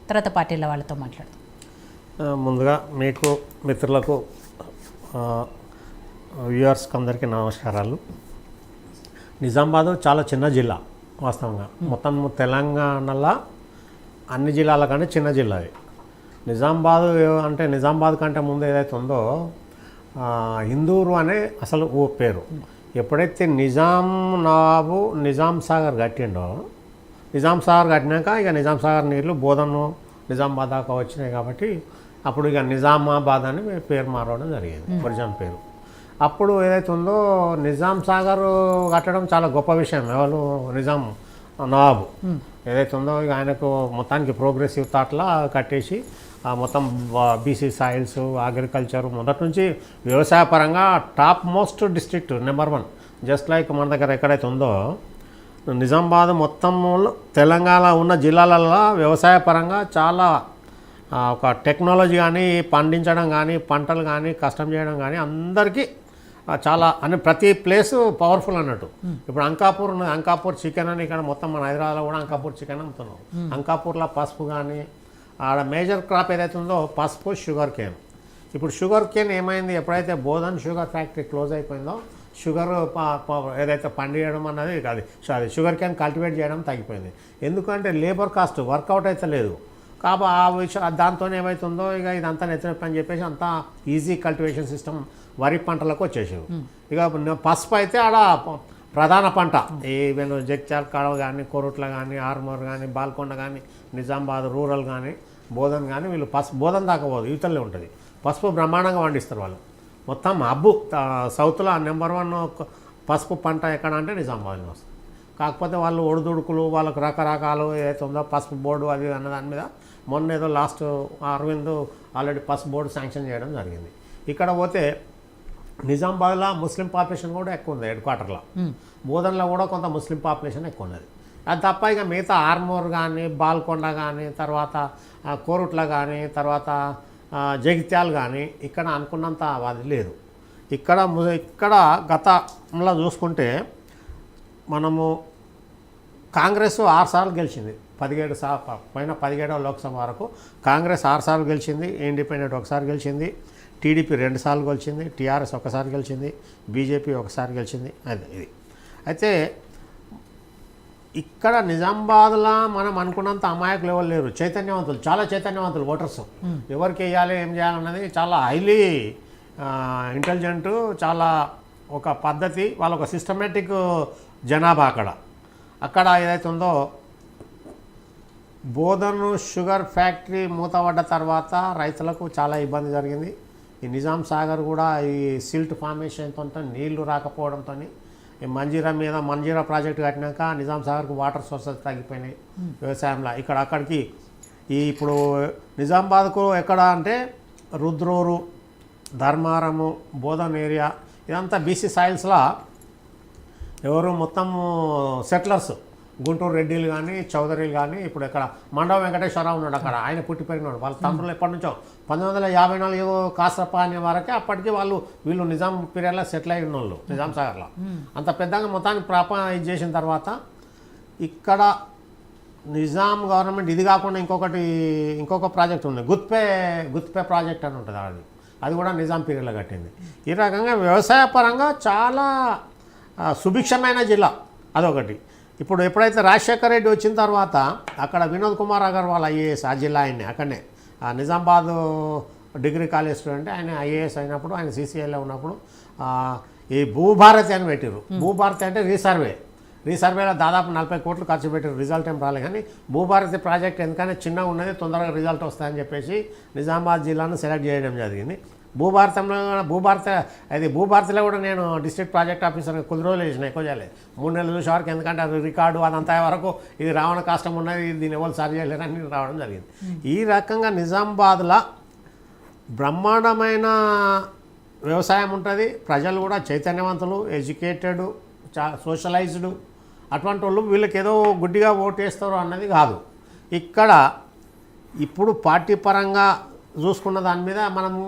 తర్వాత పార్టీల వాళ్ళతో మాట్లాడదాం. ముందుగా మీకు మిత్రులకు వ్యూవర్స్కి అందరికీ నమస్కారాలు. నిజామాబాద్ చాలా చిన్న జిల్లా వాస్తవంగా. మొత్తం తెలంగాణలో అన్ని జిల్లాల కంటే చిన్న జిల్లా అది. నిజామాబాద్ అంటే నిజామాబాద్ కంటే ముందు ఏదైతే ఉందో హిందూరు అనే అసలు ఓ పేరు. ఎప్పుడైతే నవాబు నిజాం సాగర్ కట్టిండో, నిజాం సాగర్ కట్టినాక ఇక నిజాం సాగర్ నీళ్ళు బోధను నిజామాబాద్ దాకా వచ్చినాయి కాబట్టి అప్పుడు ఇక నిజామాబాద్ అని పేరు మారడం జరిగింది, ఒరిజినల్ పేరు. అప్పుడు ఏదైతే ఉందో నిజాం సాగర్ కట్టడం చాలా గొప్ప విషయం. ఎవరు నిజాం నవాబు ఏదైతే ఉందో ఇక ఆయనకు మొత్తానికి ప్రోగ్రెసివ్ థాట్లా కట్టేసి మొత్తం బీసీ సాయిల్స్, అగ్రికల్చర్ మొదటి నుంచి వ్యవసాయపరంగా top most district number 1. Just like మన దగ్గర ఎక్కడైతే ఉందో నిజామాబాద్ మొత్తంలో తెలంగాణ ఉన్న జిల్లాలలో వ్యవసాయపరంగా చాలా ఒక టెక్నాలజీ కానీ, పండించడం కానీ, పంటలు కానీ, కష్టం చేయడం కానీ అందరికీ చాలా అని ప్రతి ప్లేసు పవర్ఫుల్ అన్నట్టు. ఇప్పుడు అంకాపూర్ ఉన్నది, అంకాపూర్ చికెన్ అని ఇక్కడ మొత్తం మన హైదరాబాద్లో కూడా అంకాపూర్ చికెన్ అమ్ముతున్నాం. అంకాపూర్లో పసుపు కానీ ఆడ మేజర్ క్రాప్ ఏదైతే ఉందో పసుపు, షుగర్ కేన్. ఇప్పుడు షుగర్ కేన్ ఏమైంది, ఎప్పుడైతే బోధన్ షుగర్ ఫ్యాక్టరీ క్లోజ్ అయిపోయిందో షుగర్ ఏదైతే పండియడం అన్నది అది షుగర్ కేన్ కల్టివేట్ చేయడం తగ్గిపోయింది. ఎందుకంటే లేబర్ కాస్ట్ వర్కౌట్ అయితే లేదు. కాబట్టి ఆ విషయం దాంతో ఏమవుతుందో ఇక ఇదంతా నెత్తినొప్పి అని చెప్పేసి అంతా ఈజీ కల్టివేషన్ సిస్టమ్ వరి పంటలకు వచ్చేసారు. ఇక పసుపు అయితే ఆడ ప్రధాన పంట. ఈవెన్ జగిత్యాల కాడ కానీ, కోరుట్ల కానీ, ఆర్మూర్ కానీ, బాల్కొండ కానీ, నిజామాబాద్ రూరల్ కానీ, బోధన్ కానీ వీళ్ళు పసుపు బోధన్ దాకా పోదు, యువతలే ఉంటుంది. పసుపు బ్రహ్మాండంగా పండిస్తారు వాళ్ళు. మొత్తం హబ్బు సౌత్లో నెంబర్ 1 పసుపు పంట ఎక్కడ అంటే నిజామాబాద్లో వస్తుంది. కాకపోతే వాళ్ళు ఒడిదుడుకులు, వాళ్ళకు రకరకాలు ఏదైతే ఉందో పసుపు బోర్డు అది అన్న దాని మీద మొన్న ఏదో లాస్ట్ అరవింద్ ఆల్రెడీ పసుపు బోర్డు శాంక్షన్ చేయడం జరిగింది. ఇక్కడ పోతే నిజామాబాద్లో ముస్లిం పాపులేషన్ కూడా ఎక్కువ ఉంది, హెడ్ క్వార్టర్లో. బోధన్లో కూడా కొంత ముస్లిం పాపులేషన్ ఎక్కువ ఉన్నది. అది తప్ప ఇక మిగతా ఆర్మూర్ కానీ, బాల్కొండ కానీ, తర్వాత కోరుట్ల కానీ, తర్వాత జగిత్యాలు కానీ ఇక్కడ అనుకున్నంత అది లేదు. ఇక్కడ గతంలో చూసుకుంటే మనము కాంగ్రెస్ 6 సార్లు గెలిచింది. 17వ లోక్సభ వరకు కాంగ్రెస్ 6 సార్లు గెలిచింది, ఇండిపెండెంట్ 1 సారి గెలిచింది, టీడీపీ 2 సార్లు గెలిచింది, టీఆర్ఎస్ 1 సారి గెలిచింది, బీజేపీ 1 సారి గెలిచింది. ఇది అయితే ఇక్కడ నిజామాబాద్లో మనం అనుకున్నంత అమాయకులు ఎవరు లేరు. చైతన్యవంతులు, చాలా చైతన్యవంతులు ఓటర్స్. ఎవరికి వేయాలి, ఏం చేయాలన్నది చాలా హైలీ ఇంటెలిజెంటు, చాలా ఒక పద్ధతి, వాళ్ళ ఒక సిస్టమేటిక్ జనాభా. అక్కడ ఏదైతే ఉందో బోధన్ షుగర్ ఫ్యాక్టరీ మూతపడ్డ తర్వాత రైతులకు చాలా ఇబ్బంది జరిగింది. ఈ నిజాం సాగర్ కూడా ఈ సిల్ట్ ఫార్మేషన్తో నీళ్లు రాకపోవడంతో ఈ మంజీరా ప్రాజెక్టు కట్టినాక నిజాం సాగర్కు వాటర్ సోర్సెస్ తగ్గిపోయినాయి వ్యవసాయంలో. అక్కడికి ఇప్పుడు నిజామాబాద్కు ఎక్కడ అంటే రుద్రూరు, ధర్మారము, బోధన్ ఏరియా ఇదంతా బీసీ సాయిల్స్లో ఎవరు మొత్తం సెటిలర్స్, గుంటూరు రెడ్డిలు కానీ, చౌదరీలు కానీ. ఇప్పుడు ఇక్కడ మండవ వెంకటేశ్వరరావు ఉన్నాడు, అక్కడ ఆయన పుట్టి పెరిగినాడు. వాళ్ళ తండ్రులు ఎప్పటి నుంచో 1954 కాసరప్ప అనే వరకే అప్పటికి వీళ్ళు నిజాం పీరియడ్లో సెటిల్ అయిన వాళ్ళు నిజాం సాగర్లో. అంత పెద్దగా మొత్తానికి ఇది చేసిన తర్వాత ఇక్కడ నిజాం గవర్నమెంట్ ఇది కాకుండా ఇంకొక ప్రాజెక్ట్ ఉంది, గుత్పే ప్రాజెక్ట్ అని ఉంటుంది. అది కూడా నిజాం పీరియడ్లో కట్టింది. ఈ రకంగా వ్యవసాయ పరంగా చాలా సుభిక్షమైన జిల్లా అదొకటి. ఇప్పుడు ఎప్పుడైతే రాజశేఖర రెడ్డి వచ్చిన తర్వాత అక్కడ వినోద్ కుమార్ అగర్వాల్ ఐఏఎస్, ఆ జిల్లా ఆయన్ని అక్కడనే నిజామాబాద్ డిగ్రీ కాలేజ్ స్టూడెంట్, ఆయన ఐఏఎస్ అయినప్పుడు ఆయన సీసీఐలో ఉన్నప్పుడు ఈ భూభారతి అని పెట్టారు. భూభారతి అంటే రీసర్వేలో దాదాపు 40 కోట్లు ఖర్చు పెట్టారు, రిజల్ట్ ఏం రాలేదు. కానీ భూభారతి ప్రాజెక్ట్ ఎందుకని చిన్నగా ఉన్నది, తొందరగా రిజల్ట్ వస్తాయని చెప్పేసి నిజామాబాద్ జిల్లాను సెలెక్ట్ చేయడం జరిగింది. భూభారతిలో కూడా నేను డిస్ట్రిక్ట్ ప్రాజెక్ట్ ఆఫీసర్ కొద్ది రోజులు వేసిన, ఎక్కువ చేయలేదు, 3 నెలలు చూసే వరకు. ఎందుకంటే అది రికార్డు అదంతా వరకు ఇది రావణ కష్టం ఉన్నది, దీన్ని ఎవరు సరి చేయలేరని రావడం జరిగింది. ఈ రకంగా నిజామాబాద్లో బ్రహ్మాండమైన వ్యవసాయం ఉంటుంది. ప్రజలు కూడా చైతన్యవంతులు, ఎడ్యుకేటెడ్, సోషలైజ్డ్. అటువంటి వాళ్ళు వీళ్ళకి ఏదో గుడ్డిగా ఓటేస్తారు అన్నది కాదు. ఇక్కడ ఇప్పుడు పార్టీ పరంగా చూసుకున్న దాని మీద మనము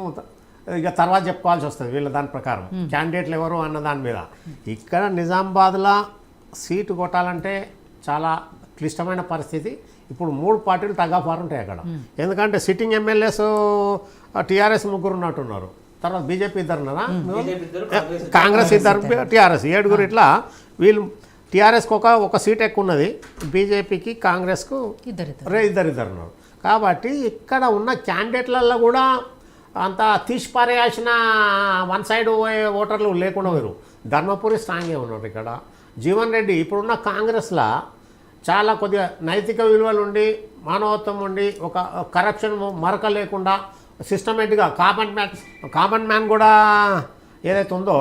ఇక తర్వాత చెప్పుకోవాల్సి వస్తుంది వీళ్ళ దాని ప్రకారం క్యాండిడేట్లు ఎవరు అన్న దాని మీద. ఇక్కడ నిజామాబాద్లో సీటు కొట్టాలంటే చాలా క్లిష్టమైన పరిస్థితి. ఇప్పుడు 3 పార్టీలు టగ్ ఆఫ్ వార్ ఉంటాయి అక్కడ. ఎందుకంటే సిట్టింగ్ ఎమ్మెల్యేస్ టీఆర్ఎస్ 3 ఉన్నట్టున్నారు, తర్వాత బీజేపీ 2 ఉన్నారా, కాంగ్రెస్ 2, టీఆర్ఎస్ 7 ఇట్లా. వీళ్ళు టీఆర్ఎస్కి ఒక సీట్ ఎక్కువ ఉన్నది, బీజేపీకి కాంగ్రెస్కు 2 ఉన్నారు. కాబట్టి ఇక్కడ ఉన్న క్యాండిడేట్లలో కూడా అంత తీసిపారేయాల్సిన వన్ సైడ్ ఓటర్లు లేకుండా పోయారు. ధర్మపురి స్ట్రాంగే ఉన్నారు ఇక్కడ. జీవన్ రెడ్డి ఇప్పుడున్న కాంగ్రెస్లో చాలా కొద్దిగా నైతిక విలువలు ఉండి, మానవత్వం ఉండి, ఒక కరప్షన్ మరక లేకుండా సిస్టమేటిక్గా కామన్ మ్యాన్ కూడా ఏదైతే ఉందో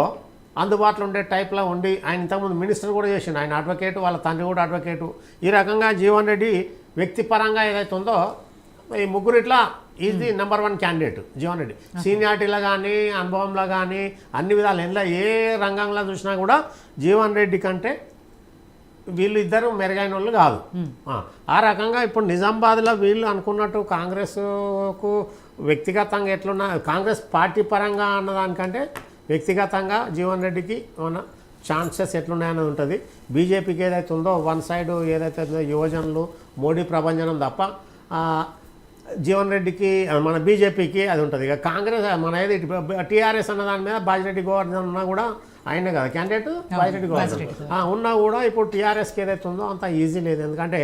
అందుబాటులో ఉండే టైప్లో ఉండి, ఆయన ఇంతకుముందు మినిస్టర్ కూడా చేసిండు, ఆయన అడ్వకేటు, వాళ్ళ తండ్రి కూడా అడ్వకేటు. ఈ రకంగా జీవన్ రెడ్డి వ్యక్తిపరంగా ఏదైతే ఉందో ఈ ముగ్గురిట్లా is the number 1 candidate Jeevan Reddy. సీనియారిటీలో కానీ, అనుభవంలో కానీ, అన్ని విధాలు ఎలా ఏ రంగంలో చూసినా కూడా జీవన్ రెడ్డి కంటే వీళ్ళు ఇద్దరు మెరుగైన వాళ్ళు కాదు. ఆ రకంగా ఇప్పుడు నిజామాబాద్లో వీళ్ళు అనుకున్నట్టు కాంగ్రెస్కు వ్యక్తిగతంగా ఎట్లున్నా, కాంగ్రెస్ పార్టీ పరంగా అన్నదానికంటే వ్యక్తిగతంగా జీవన్ రెడ్డికి ఏమన్నా ఛాన్సెస్ ఎట్లున్నాయనేది ఉంటుంది. బీజేపీకి ఏదైతే ఉందో వన్ సైడ్ ఏదైతే ఉందో యువజనులు మోడీ ప్రభంజనం తప్ప జీవన్ రెడ్డికి మన బీజేపీకి అది ఉంటుంది. ఇక కాంగ్రెస్ మన ఏది టీఆర్ఎస్ అన్న దాని మీద బాజిరెడ్డి గోవర్ధన్ ఉన్నా కూడా ఆయనే కదా క్యాండిడేట్, బాజిరెడ్డి గోవర్ధన్ ఉన్నా కూడా ఇప్పుడు టీఆర్ఎస్కి ఏదైతే ఉందో అంత ఈజీ లేదు. ఎందుకంటే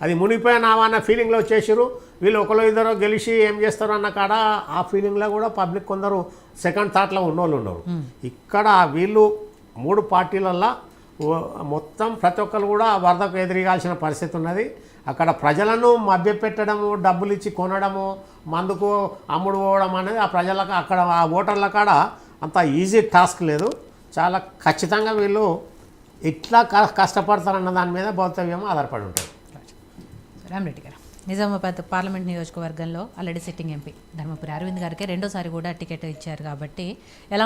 అది మునిగిపోయినావా అన్న ఫీలింగ్లో వచ్చేసారు. వీళ్ళు 1-2 గెలిచి ఏం చేస్తారు అన్న కాడ ఆ ఫీలింగ్లో కూడా పబ్లిక్ కొందరు సెకండ్ థాట్లో ఉన్నోళ్ళు ఉన్నారు. ఇక్కడ వీళ్ళు 3 పార్టీలల్లో మొత్తం ప్రతి ఒక్కరు కూడా వరదకు ఎదురుగాల్సిన పరిస్థితి ఉన్నది. అక్కడ ప్రజలను మభ్యపెట్టడము, డబ్బులు ఇచ్చి కొనడము, మందుకు అమ్ముడు పోవడం అనేది ఆ ప్రజలకు అక్కడ ఆ ఓటర్ల కాడ అంత ఈజీ టాస్క్ లేదు. చాలా ఖచ్చితంగా వీళ్ళు ఇట్లా కష్టపడతారన్న దాని మీద భౌతవ్యం ఆధారపడి ఉంటుంది. రామరెడ్డి గారు, నిజామాబాద్ పార్లమెంట్ నియోజకవర్గంలో already sitting MP Dharmapuri Arvind గారికి 2వ సారి కూడా టికెట్ ఇచ్చారు కాబట్టి ఎలా